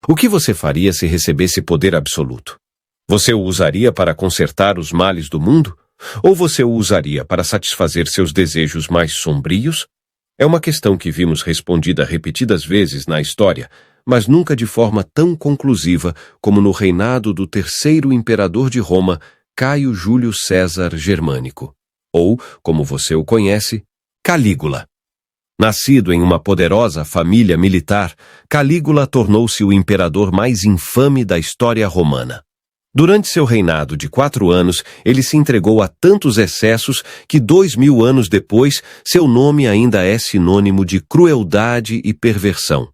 O que você faria se recebesse poder absoluto? Você o usaria para consertar os males do mundo? Ou você o usaria para satisfazer seus desejos mais sombrios? É uma questão que vimos respondida repetidas vezes na história, mas nunca de forma tão conclusiva como no reinado do terceiro imperador de Roma, Caio Júlio César Germânico, ou, como você o conhece, Calígula. Nascido em uma poderosa família militar, Calígula tornou-se o imperador mais infame da história romana. Durante seu reinado de 4 anos, ele se entregou a tantos excessos que 2000 anos depois, seu nome ainda é sinônimo de crueldade e perversão.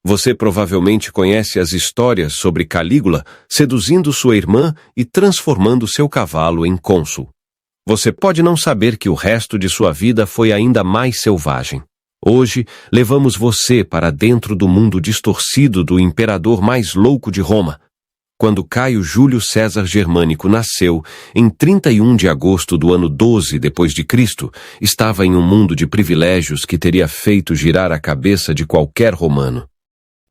Você provavelmente conhece as histórias sobre Calígula seduzindo sua irmã e transformando seu cavalo em cônsul. Você pode não saber que o resto de sua vida foi ainda mais selvagem. Hoje, levamos você para dentro do mundo distorcido do imperador mais louco de Roma. Quando Caio Júlio César Germânico nasceu, em 31 de agosto do ano 12 depois de Cristo, estava em um mundo de privilégios que teria feito girar a cabeça de qualquer romano.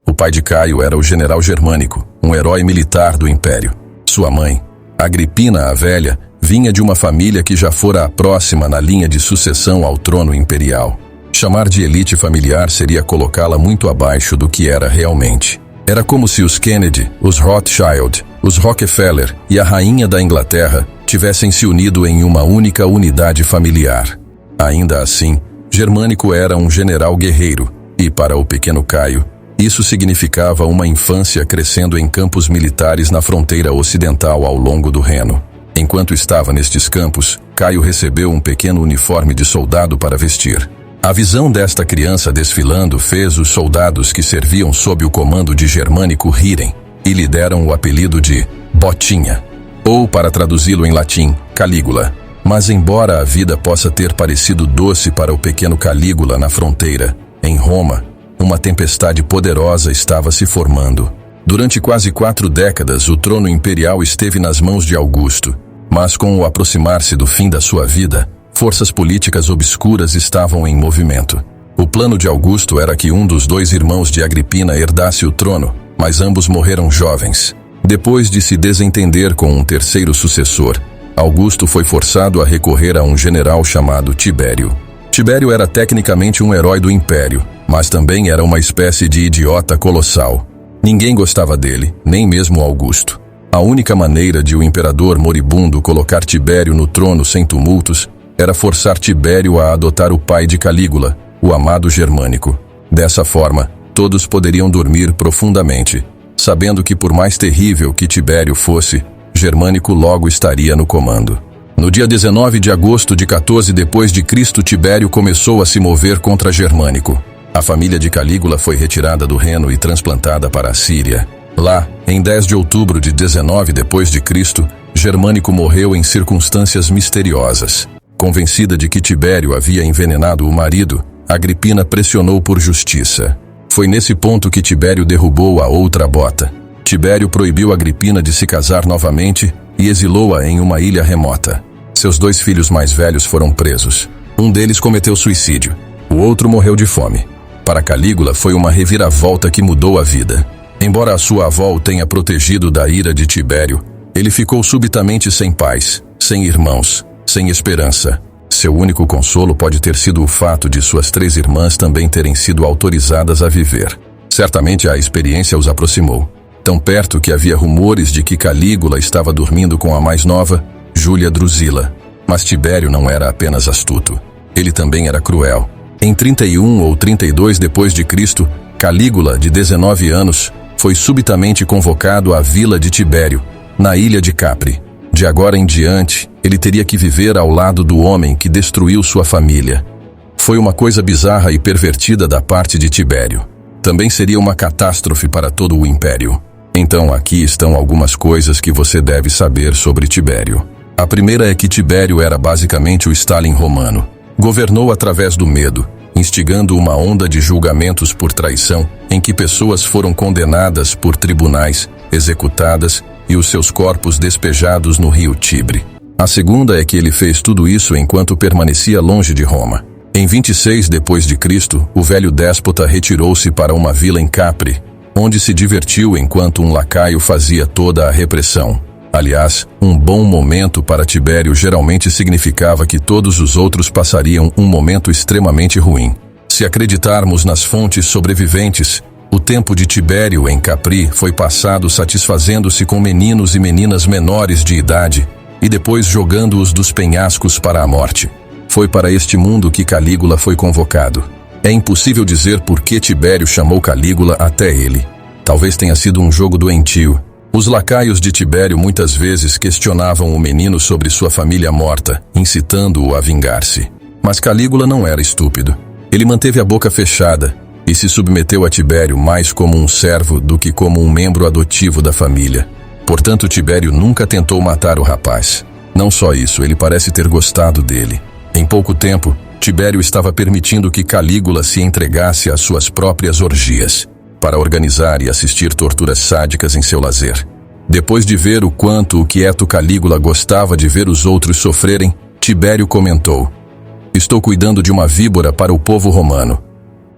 O pai de Caio era o general Germânico, um herói militar do Império. Sua mãe, Agripina a Velha, vinha de uma família que já fora a próxima na linha de sucessão ao trono imperial. Chamar de elite familiar seria colocá-la muito abaixo do que era realmente. Era como se os Kennedy, os Rothschild, os Rockefeller e a rainha da Inglaterra tivessem se unido em uma única unidade familiar. Ainda assim, Germânico era um general guerreiro e, para o pequeno Caio, isso significava uma infância crescendo em campos militares na fronteira ocidental ao longo do Reno. Enquanto estava nestes campos, Caio recebeu um pequeno uniforme de soldado para vestir. A visão desta criança desfilando fez os soldados que serviam sob o comando de Germânico rirem e lhe deram o apelido de Botinha, ou, para traduzi-lo em latim, Calígula. Mas embora a vida possa ter parecido doce para o pequeno Calígula na fronteira, em Roma, uma tempestade poderosa estava se formando. Durante quase 4 décadas, o trono imperial esteve nas mãos de Augusto, mas com o aproximar-se do fim da sua vida, forças políticas obscuras estavam em movimento. O plano de Augusto era que um dos 2 irmãos de Agripina herdasse o trono, mas ambos morreram jovens. Depois de se desentender com um terceiro sucessor, Augusto foi forçado a recorrer a um general chamado Tibério. Tibério era tecnicamente um herói do Império, mas também era uma espécie de idiota colossal. Ninguém gostava dele, nem mesmo Augusto. A única maneira de o imperador moribundo colocar Tibério no trono sem tumultos era forçar Tibério a adotar o pai de Calígula, o amado Germânico. Dessa forma, todos poderiam dormir profundamente, sabendo que por mais terrível que Tibério fosse, Germânico logo estaria no comando. No dia 19 de agosto de 14 depois de Cristo, Tibério começou a se mover contra Germânico. A família de Calígula foi retirada do Reno e transplantada para a Síria. Lá, em 10 de outubro de 19 depois de Cristo, Germânico morreu em circunstâncias misteriosas. Convencida de que Tibério havia envenenado o marido, Agripina pressionou por justiça. Foi nesse ponto que Tibério derrubou a outra bota. Tibério proibiu Agripina de se casar novamente e exilou-a em uma ilha remota. Seus 2 filhos mais velhos foram presos. Um deles cometeu suicídio. O outro morreu de fome. Para Calígula foi uma reviravolta que mudou a vida. Embora a sua avó o tenha protegido da ira de Tibério, ele ficou subitamente sem pais, sem irmãos, sem esperança. Seu único consolo pode ter sido o fato de suas 3 irmãs também terem sido autorizadas a viver. Certamente a experiência os aproximou. Tão perto que havia rumores de que Calígula estava dormindo com a mais nova, Júlia Drusila. Mas Tibério não era apenas astuto. Ele também era cruel. Em 31 ou 32 depois de Cristo, Calígula, de 19 anos, foi subitamente convocado à vila de Tibério, na ilha de Capri. De agora em diante, ele teria que viver ao lado do homem que destruiu sua família. Foi uma coisa bizarra e pervertida da parte de Tibério. Também seria uma catástrofe para todo o Império. Então aqui estão algumas coisas que você deve saber sobre Tibério. A primeira é que Tibério era basicamente o Stalin romano. Governou através do medo, instigando uma onda de julgamentos por traição, em que pessoas foram condenadas por tribunais, executadas e os seus corpos despejados no rio Tibre. A segunda é que ele fez tudo isso enquanto permanecia longe de Roma. Em 26 depois de Cristo, o velho déspota retirou-se para uma vila em Capri, onde se divertiu enquanto um lacaio fazia toda a repressão. Aliás, um bom momento para Tibério geralmente significava que todos os outros passariam um momento extremamente ruim. Se acreditarmos nas fontes sobreviventes, o tempo de Tibério em Capri foi passado satisfazendo-se com meninos e meninas menores de idade e depois jogando-os dos penhascos para a morte. Foi para este mundo que Calígula foi convocado. É impossível dizer por que Tibério chamou Calígula até ele. Talvez tenha sido um jogo doentio. Os lacaios de Tibério muitas vezes questionavam o menino sobre sua família morta, incitando-o a vingar-se. Mas Calígula não era estúpido. Ele manteve a boca fechada e se submeteu a Tibério mais como um servo do que como um membro adotivo da família. Portanto, Tibério nunca tentou matar o rapaz. Não só isso, ele parece ter gostado dele. Em pouco tempo, Tibério estava permitindo que Calígula se entregasse às suas próprias orgias, para organizar e assistir torturas sádicas em seu lazer. Depois de ver o quanto o quieto Calígula gostava de ver os outros sofrerem, Tibério comentou: "Estou cuidando de uma víbora para o povo romano."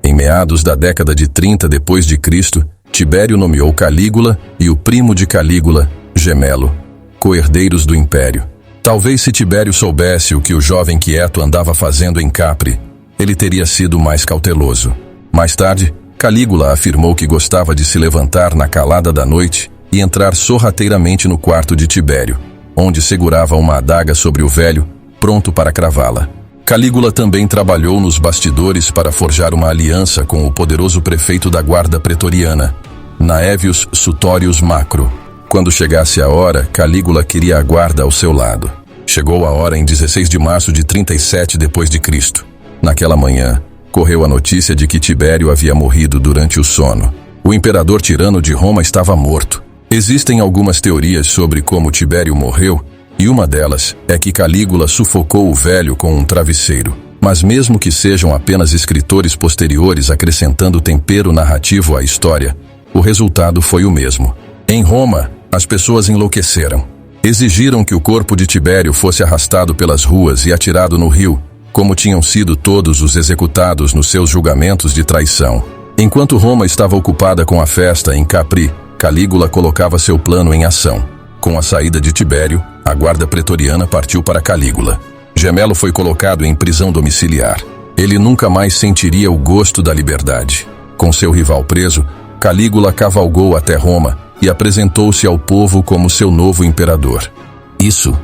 Em meados da década de 30 depois de Cristo, Tibério nomeou Calígula e o primo de Calígula, Gemelo, co-herdeiros do império. Talvez se Tibério soubesse o que o jovem quieto andava fazendo em Capri, ele teria sido mais cauteloso. Mais tarde, Calígula afirmou que gostava de se levantar na calada da noite e entrar sorrateiramente no quarto de Tibério, onde segurava uma adaga sobre o velho, pronto para cravá-la. Calígula também trabalhou nos bastidores para forjar uma aliança com o poderoso prefeito da guarda pretoriana, Naevius Sutorius Macro. Quando chegasse a hora, Calígula queria a guarda ao seu lado. Chegou a hora em 16 de março de 37 depois de Cristo. Naquela manhã, correu a notícia de que Tibério havia morrido durante o sono. O imperador tirano de Roma estava morto. Existem algumas teorias sobre como Tibério morreu, e uma delas é que Calígula sufocou o velho com um travesseiro. Mas mesmo que sejam apenas escritores posteriores acrescentando tempero narrativo à história, o resultado foi o mesmo. Em Roma, as pessoas enlouqueceram. Exigiram que o corpo de Tibério fosse arrastado pelas ruas e atirado no rio, como tinham sido todos os executados nos seus julgamentos de traição. Enquanto Roma estava ocupada com a festa em Capri, Calígula colocava seu plano em ação. Com a saída de Tibério, a guarda pretoriana partiu para Calígula. Gemelo foi colocado em prisão domiciliar. Ele nunca mais sentiria o gosto da liberdade. Com seu rival preso, Calígula cavalgou até Roma e apresentou-se ao povo como seu novo imperador. Isso,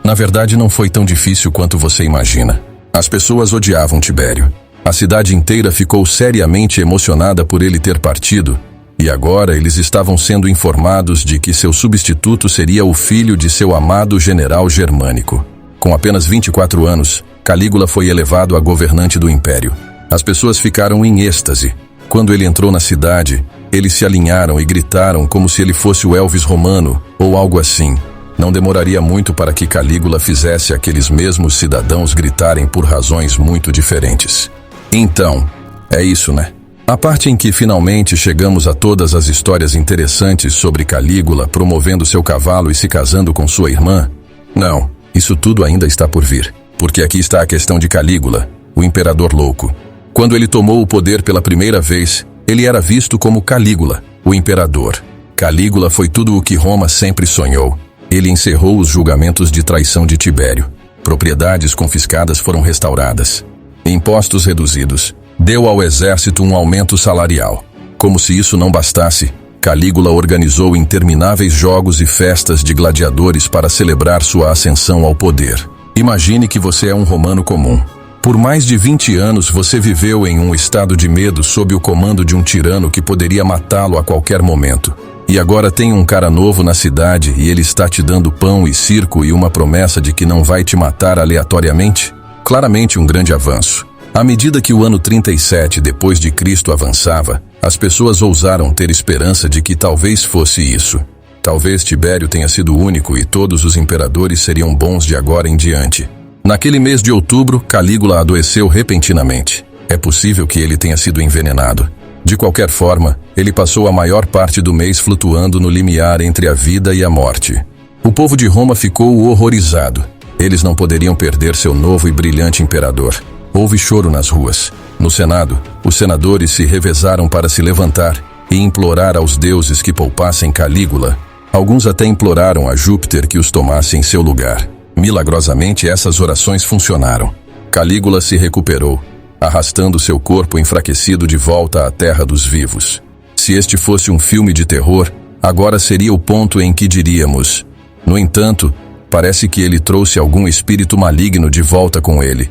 na verdade, não foi tão difícil quanto você imagina. As pessoas odiavam Tibério. A cidade inteira ficou seriamente emocionada por ele ter partido, e agora eles estavam sendo informados de que seu substituto seria o filho de seu amado general germânico. Com apenas 24 anos, Calígula foi elevado a governante do império. As pessoas ficaram em êxtase. Quando ele entrou na cidade, eles se alinharam e gritaram como se ele fosse o Elvis romano, ou algo assim. Não demoraria muito para que Calígula fizesse aqueles mesmos cidadãos gritarem por razões muito diferentes. Então, é isso, né? A parte em que finalmente chegamos a todas as histórias interessantes sobre Calígula promovendo seu cavalo e se casando com sua irmã? Não, isso tudo ainda está por vir, porque aqui está a questão de Calígula, o imperador louco. Quando ele tomou o poder pela primeira vez, ele era visto como Calígula, o imperador. Calígula foi tudo o que Roma sempre sonhou. Ele encerrou os julgamentos de traição de Tibério. Propriedades confiscadas foram restauradas. Impostos reduzidos. Deu ao exército um aumento salarial. Como se isso não bastasse, Calígula organizou intermináveis jogos e festas de gladiadores para celebrar sua ascensão ao poder. Imagine que você é um romano comum. Por mais de 20 anos você viveu em um estado de medo sob o comando de um tirano que poderia matá-lo a qualquer momento. E agora tem um cara novo na cidade e ele está te dando pão e circo e uma promessa de que não vai te matar aleatoriamente? Claramente um grande avanço. À medida que o ano 37 depois de Cristo avançava, as pessoas ousaram ter esperança de que talvez fosse isso. Talvez Tibério tenha sido o único e todos os imperadores seriam bons de agora em diante. Naquele mês de outubro, Calígula adoeceu repentinamente. É possível que ele tenha sido envenenado. De qualquer forma, ele passou a maior parte do mês flutuando no limiar entre a vida e a morte. O povo de Roma ficou horrorizado. Eles não poderiam perder seu novo e brilhante imperador. Houve choro nas ruas. No Senado, os senadores se revezaram para se levantar e implorar aos deuses que poupassem Calígula. Alguns até imploraram a Júpiter que os tomasse em seu lugar. Milagrosamente, essas orações funcionaram. Calígula se recuperou, arrastando seu corpo enfraquecido de volta à terra dos vivos. Se este fosse um filme de terror, agora seria o ponto em que diríamos: no entanto, parece que ele trouxe algum espírito maligno de volta com ele.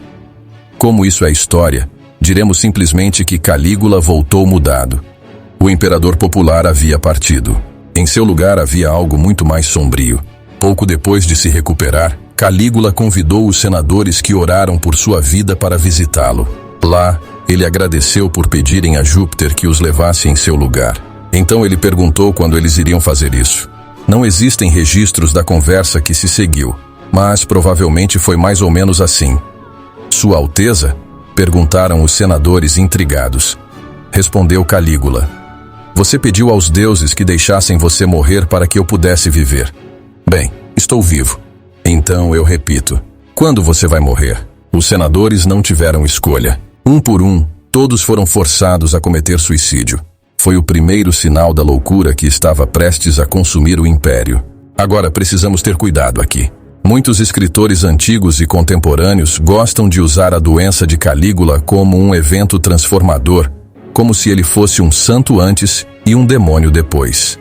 Como isso é história, diremos simplesmente que Calígula voltou mudado. O imperador popular havia partido. Em seu lugar havia algo muito mais sombrio. Pouco depois de se recuperar, Calígula convidou os senadores que oraram por sua vida para visitá-lo. Lá, ele agradeceu por pedirem a Júpiter que os levasse em seu lugar. Então ele perguntou quando eles iriam fazer isso. Não existem registros da conversa que se seguiu, mas provavelmente foi mais ou menos assim. Sua Alteza? Perguntaram os senadores intrigados. Respondeu Calígula: você pediu aos deuses que deixassem você morrer para que eu pudesse viver. Bem, estou vivo. Então eu repito: quando você vai morrer? Os senadores não tiveram escolha. Um por um, todos foram forçados a cometer suicídio. Foi o primeiro sinal da loucura que estava prestes a consumir o império. Agora precisamos ter cuidado aqui. Muitos escritores antigos e contemporâneos gostam de usar a doença de Calígula como um evento transformador, como se ele fosse um santo antes e um demônio depois.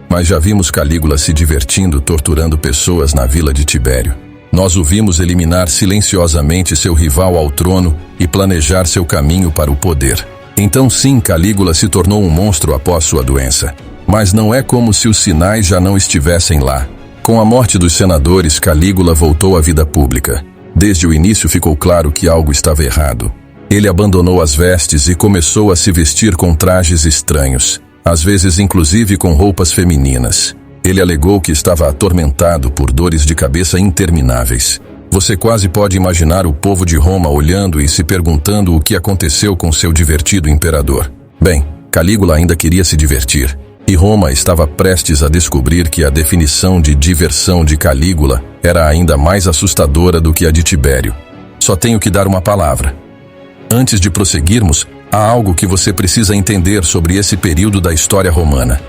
Mas já vimos Calígula se divertindo torturando pessoas na vila de Tibério. Nós o vimos eliminar silenciosamente seu rival ao trono e planejar seu caminho para o poder. Então sim, Calígula se tornou um monstro após sua doença. Mas não é como se os sinais já não estivessem lá. Com a morte dos senadores, Calígula voltou à vida pública. Desde o início ficou claro que algo estava errado. Ele abandonou as vestes e começou a se vestir com trajes estranhos, às vezes inclusive com roupas femininas. Ele alegou que estava atormentado por dores de cabeça intermináveis. Você quase pode imaginar o povo de Roma olhando e se perguntando o que aconteceu com seu divertido imperador. Bem, Calígula ainda queria se divertir, e Roma estava prestes a descobrir que a definição de diversão de Calígula era ainda mais assustadora do que a de Tibério. Só tenho que dar uma palavra. Antes de prosseguirmos, há algo que você precisa entender sobre esse período da história romana.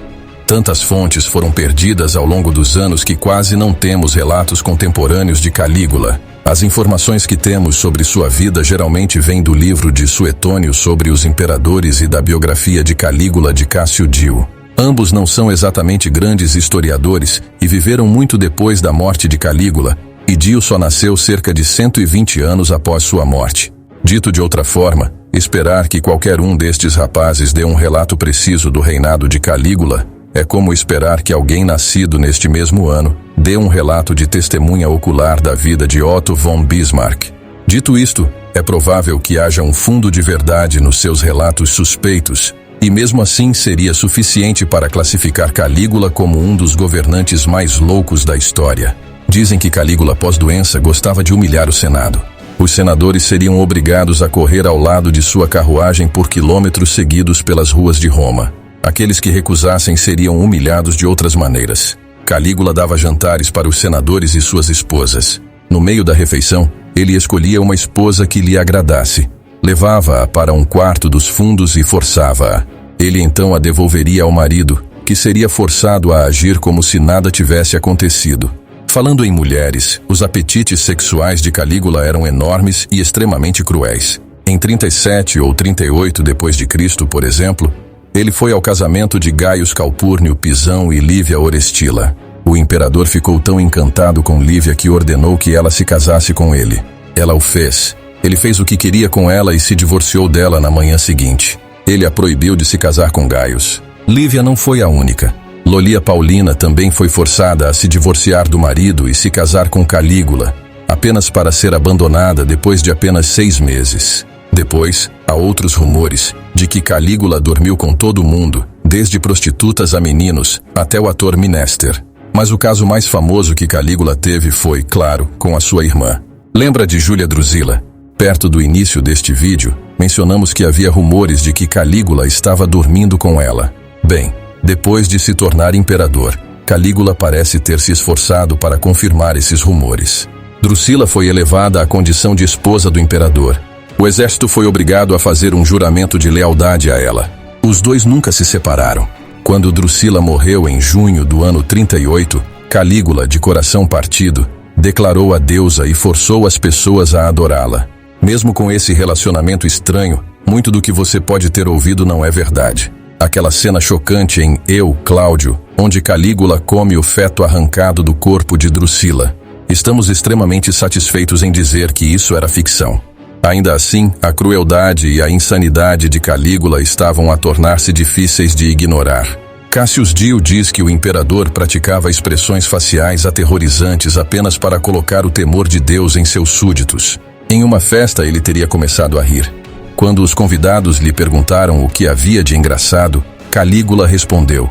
Tantas fontes foram perdidas ao longo dos anos que quase não temos relatos contemporâneos de Calígula. As informações que temos sobre sua vida geralmente vêm do livro de Suetônio sobre os imperadores e da biografia de Calígula de Cássio Dio. Ambos não são exatamente grandes historiadores e viveram muito depois da morte de Calígula, e Dio só nasceu cerca de 120 anos após sua morte. Dito de outra forma, esperar que qualquer um destes rapazes dê um relato preciso do reinado de Calígula é como esperar que alguém nascido neste mesmo ano dê um relato de testemunha ocular da vida de Otto von Bismarck. Dito isto, é provável que haja um fundo de verdade nos seus relatos suspeitos, e mesmo assim seria suficiente para classificar Calígula como um dos governantes mais loucos da história. Dizem que Calígula, pós-doença, gostava de humilhar o Senado. Os senadores seriam obrigados a correr ao lado de sua carruagem por quilômetros seguidos pelas ruas de Roma. Aqueles que recusassem seriam humilhados de outras maneiras. Calígula dava jantares para os senadores e suas esposas. No meio da refeição, ele escolhia uma esposa que lhe agradasse. Levava-a para um quarto dos fundos e forçava-a. Ele então a devolveria ao marido, que seria forçado a agir como se nada tivesse acontecido. Falando em mulheres, os apetites sexuais de Calígula eram enormes e extremamente cruéis. Em 37 ou 38 d.C., por exemplo, ele foi ao casamento de Gaius Calpurnio Pisão e Lívia Orestila. O imperador ficou tão encantado com Lívia que ordenou que ela se casasse com ele. Ela o fez. Ele fez o que queria com ela e se divorciou dela na manhã seguinte. Ele a proibiu de se casar com Gaius. Lívia não foi a única. Lolia Paulina também foi forçada a se divorciar do marido e se casar com Calígula, apenas para ser abandonada depois de apenas 6 meses. Depois, há outros rumores de que Calígula dormiu com todo mundo, desde prostitutas a meninos, até o ator Minester. Mas o caso mais famoso que Calígula teve foi, claro, com a sua irmã. Lembra de Júlia Drusila? Perto do início deste vídeo, mencionamos que havia rumores de que Calígula estava dormindo com ela. Bem, depois de se tornar imperador, Calígula parece ter se esforçado para confirmar esses rumores. Drusila foi elevada à condição de esposa do imperador. O exército foi obrigado a fazer um juramento de lealdade a ela. Os dois nunca se separaram. Quando Drusila morreu em junho do ano 38, Calígula, de coração partido, declarou a deusa e forçou as pessoas a adorá-la. Mesmo com esse relacionamento estranho, muito do que você pode ter ouvido não é verdade. Aquela cena chocante em Eu, Cláudio, onde Calígula come o feto arrancado do corpo de Drusila. Estamos extremamente satisfeitos em dizer que isso era ficção. Ainda assim, a crueldade e a insanidade de Calígula estavam a tornar-se difíceis de ignorar. Cassius Dio diz que o imperador praticava expressões faciais aterrorizantes apenas para colocar o temor de Deus em seus súditos. Em uma festa, ele teria começado a rir. Quando os convidados lhe perguntaram o que havia de engraçado, Calígula respondeu: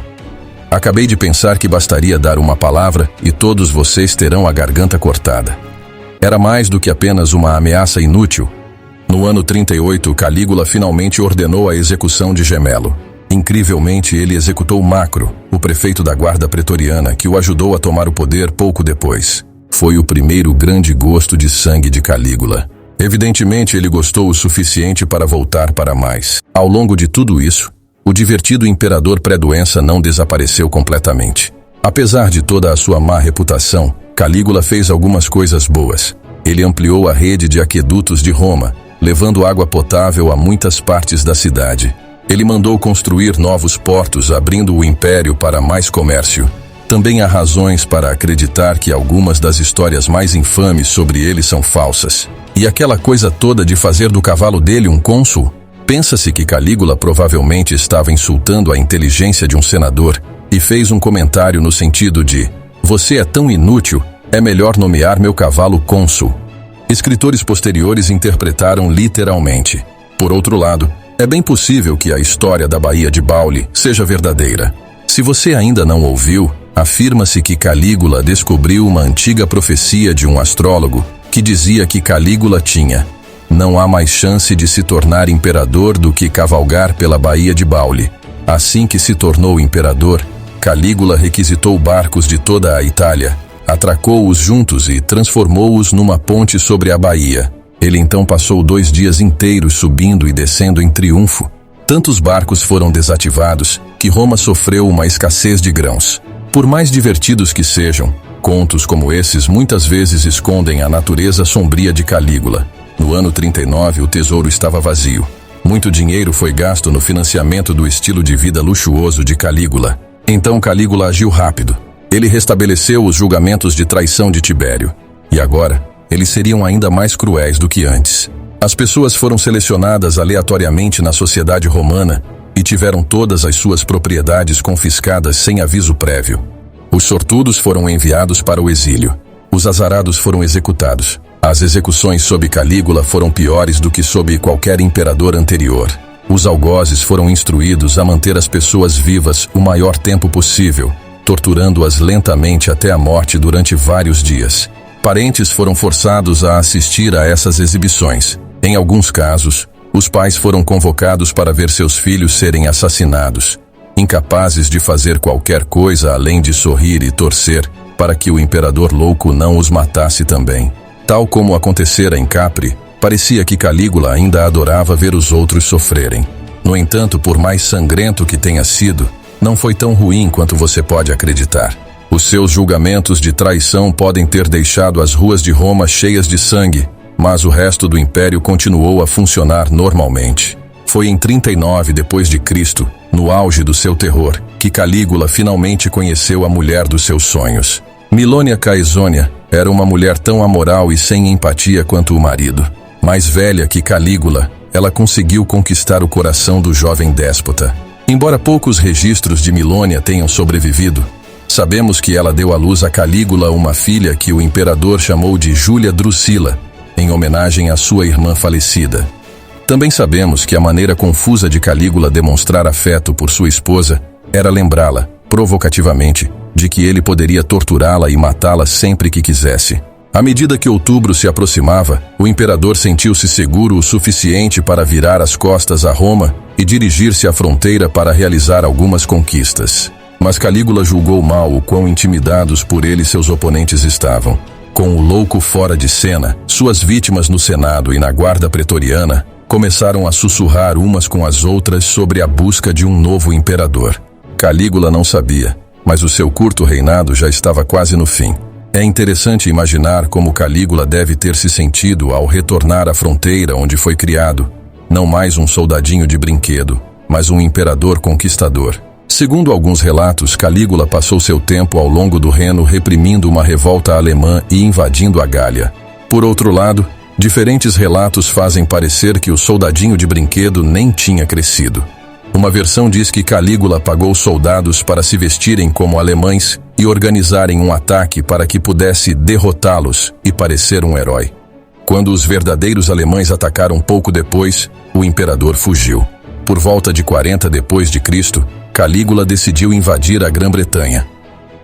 "Acabei de pensar que bastaria dar uma palavra e todos vocês terão a garganta cortada." Era mais do que apenas uma ameaça inútil. No ano 38, Calígula finalmente ordenou a execução de Gemelo. Incrivelmente, ele executou Macro, o prefeito da guarda pretoriana, que o ajudou a tomar o poder pouco depois. Foi o primeiro grande gosto de sangue de Calígula. Evidentemente, ele gostou o suficiente para voltar para mais. Ao longo de tudo isso, o divertido imperador pré-doença não desapareceu completamente. Apesar de toda a sua má reputação, Calígula fez algumas coisas boas. Ele ampliou a rede de aquedutos de Roma, levando água potável a muitas partes da cidade. Ele mandou construir novos portos, abrindo o império para mais comércio. Também há razões para acreditar que algumas das histórias mais infames sobre ele são falsas. E aquela coisa toda de fazer do cavalo dele um cônsul? Pensa-se que Calígula provavelmente estava insultando a inteligência de um senador e fez um comentário no sentido de: "Você é tão inútil, é melhor nomear meu cavalo cônsul." Escritores posteriores interpretaram literalmente. Por outro lado, é bem possível que a história da Baía de Baule seja verdadeira. Se você ainda não ouviu, afirma-se que Calígula descobriu uma antiga profecia de um astrólogo que dizia que Calígula tinha: "Não há mais chance de se tornar imperador do que cavalgar pela Baía de Baule." Assim que se tornou imperador, Calígula requisitou barcos de toda a Itália, atracou-os juntos e transformou-os numa ponte sobre a baía. Ele então passou 2 dias inteiros subindo e descendo em triunfo. Tantos barcos foram desativados que Roma sofreu uma escassez de grãos. Por mais divertidos que sejam, contos como esses muitas vezes escondem a natureza sombria de Calígula. No ano 39, o tesouro estava vazio. Muito dinheiro foi gasto no financiamento do estilo de vida luxuoso de Calígula. Então Calígula agiu rápido. Ele restabeleceu os julgamentos de traição de Tibério. E agora, eles seriam ainda mais cruéis do que antes. As pessoas foram selecionadas aleatoriamente na sociedade romana e tiveram todas as suas propriedades confiscadas sem aviso prévio. Os sortudos foram enviados para o exílio. Os azarados foram executados. As execuções sob Calígula foram piores do que sob qualquer imperador anterior. Os algozes foram instruídos a manter as pessoas vivas o maior tempo possível, torturando-as lentamente até a morte durante vários dias. Parentes foram forçados a assistir a essas exibições. Em alguns casos, os pais foram convocados para ver seus filhos serem assassinados, incapazes de fazer qualquer coisa além de sorrir e torcer para que o imperador louco não os matasse também. Tal como acontecera em Capri, parecia que Calígula ainda adorava ver os outros sofrerem. No entanto, por mais sangrento que tenha sido, não foi tão ruim quanto você pode acreditar. Os seus julgamentos de traição podem ter deixado as ruas de Roma cheias de sangue, mas o resto do império continuou a funcionar normalmente. Foi em 39 d.C., no auge do seu terror, que Calígula finalmente conheceu a mulher dos seus sonhos. Milônia Caesônia era uma mulher tão amoral e sem empatia quanto o marido. Mais velha que Calígula, ela conseguiu conquistar o coração do jovem déspota. Embora poucos registros de Milônia tenham sobrevivido, sabemos que ela deu à luz a Calígula uma filha que o imperador chamou de Júlia Drusila, em homenagem à sua irmã falecida. Também sabemos que a maneira confusa de Calígula demonstrar afeto por sua esposa era lembrá-la, provocativamente, de que ele poderia torturá-la e matá-la sempre que quisesse. À medida que outubro se aproximava, o imperador sentiu-se seguro o suficiente para virar as costas a Roma e dirigir-se à fronteira para realizar algumas conquistas. Mas Calígula julgou mal o quão intimidados por ele seus oponentes estavam. Com o louco fora de cena, suas vítimas no Senado e na guarda pretoriana, começaram a sussurrar umas com as outras sobre a busca de um novo imperador. Calígula não sabia, mas o seu curto reinado já estava quase no fim. É interessante imaginar como Calígula deve ter se sentido ao retornar à fronteira onde foi criado, não mais um soldadinho de brinquedo, mas um imperador conquistador. Segundo alguns relatos, Calígula passou seu tempo ao longo do Reno reprimindo uma revolta alemã e invadindo a Gália. Por outro lado, diferentes relatos fazem parecer que o soldadinho de brinquedo nem tinha crescido. Uma versão diz que Calígula pagou soldados para se vestirem como alemães e organizarem um ataque para que pudesse derrotá-los e parecer um herói. Quando os verdadeiros alemães atacaram pouco depois, o imperador fugiu. Por volta de 40 depois de Cristo, Calígula decidiu invadir a Grã-Bretanha.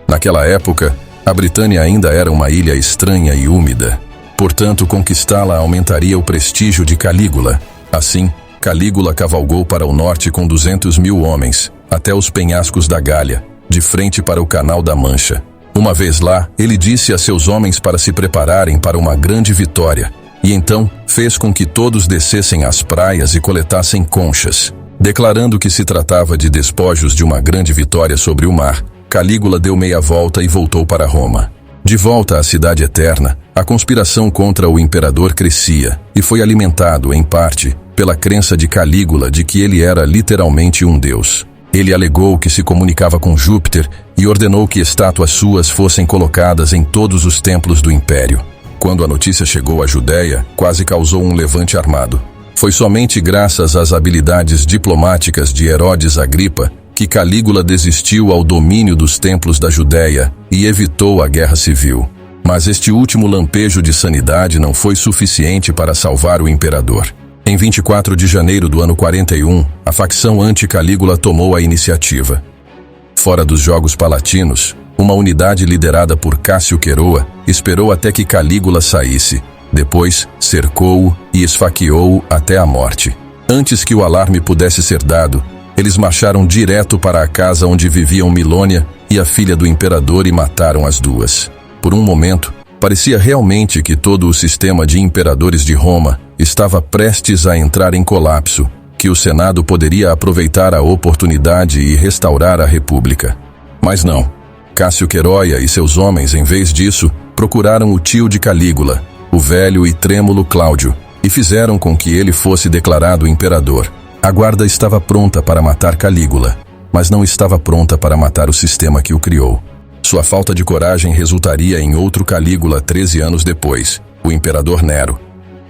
Naquela época, a Britânia ainda era uma ilha estranha e úmida. Portanto, conquistá-la aumentaria o prestígio de Calígula. Assim, Calígula cavalgou para o norte com 200.000 homens, até os penhascos da Gália, de frente para o Canal da Mancha. Uma vez lá, ele disse a seus homens para se prepararem para uma grande vitória, e então fez com que todos descessem às praias e coletassem conchas. Declarando que se tratava de despojos de uma grande vitória sobre o mar, Calígula deu meia volta e voltou para Roma. De volta à cidade eterna, a conspiração contra o imperador crescia e foi alimentado, em parte, pela crença de Calígula de que ele era literalmente um deus. Ele alegou que se comunicava com Júpiter e ordenou que estátuas suas fossem colocadas em todos os templos do império. Quando a notícia chegou à Judéia, quase causou um levante armado. Foi somente graças às habilidades diplomáticas de Herodes Agripa que Calígula desistiu ao domínio dos templos da Judéia e evitou a guerra civil. Mas este último lampejo de sanidade não foi suficiente para salvar o imperador. Em 24 de janeiro do ano 41, a facção anti-Calígula tomou a iniciativa. Fora dos Jogos Palatinos, uma unidade liderada por Cássio Queroa esperou até que Calígula saísse. Depois, cercou-o e esfaqueou-o até a morte. Antes que o alarme pudesse ser dado, eles marcharam direto para a casa onde viviam Milônia e a filha do imperador e mataram as duas. Por um momento, parecia realmente que todo o sistema de imperadores de Roma estava prestes a entrar em colapso, que o Senado poderia aproveitar a oportunidade e restaurar a República. Mas não. Cássio Queroia e seus homens, em vez disso, procuraram o tio de Calígula, o velho e trêmulo Cláudio, e fizeram com que ele fosse declarado imperador. A guarda estava pronta para matar Calígula, mas não estava pronta para matar o sistema que o criou. Sua falta de coragem resultaria em outro Calígula 13 anos depois, o imperador Nero.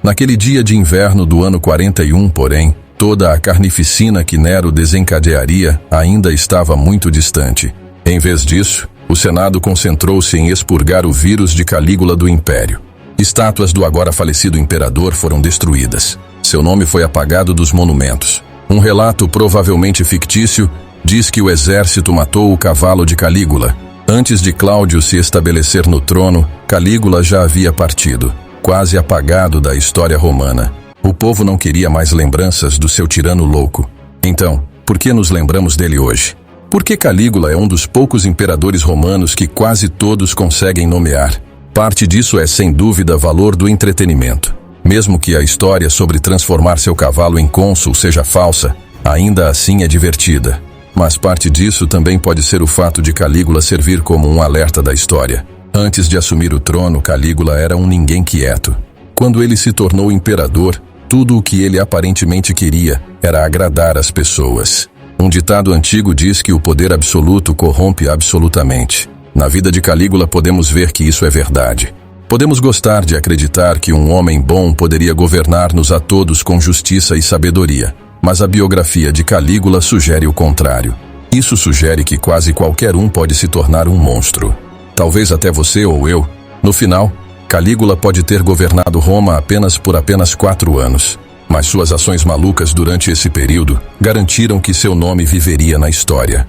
Naquele dia de inverno do ano 41, porém, toda a carnificina que Nero desencadearia ainda estava muito distante. Em vez disso, o Senado concentrou-se em expurgar o vírus de Calígula do império. Estátuas do agora falecido imperador foram destruídas. Seu nome foi apagado dos monumentos. Um relato provavelmente fictício diz que o exército matou o cavalo de Calígula. Antes de Cláudio se estabelecer no trono, Calígula já havia partido, quase apagado da história romana. O povo não queria mais lembranças do seu tirano louco. Então, por que nos lembramos dele hoje? Porque Calígula é um dos poucos imperadores romanos que quase todos conseguem nomear. Parte disso é, sem dúvida, valor do entretenimento. Mesmo que a história sobre transformar seu cavalo em cônsul seja falsa, ainda assim é divertida. Mas parte disso também pode ser o fato de Calígula servir como um alerta da história. Antes de assumir o trono, Calígula era um ninguém quieto. Quando ele se tornou imperador, tudo o que ele aparentemente queria era agradar as pessoas. Um ditado antigo diz que o poder absoluto corrompe absolutamente. Na vida de Calígula podemos ver que isso é verdade. Podemos gostar de acreditar que um homem bom poderia governar-nos a todos com justiça e sabedoria, mas a biografia de Calígula sugere o contrário. Isso sugere que quase qualquer um pode se tornar um monstro. Talvez até você ou eu. No final, Calígula pode ter governado Roma apenas por 4 anos. Mas suas ações malucas durante esse período garantiram que seu nome viveria na história.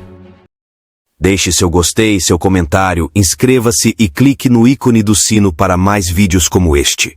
Deixe seu gostei, seu comentário, inscreva-se e clique no ícone do sino para mais vídeos como este.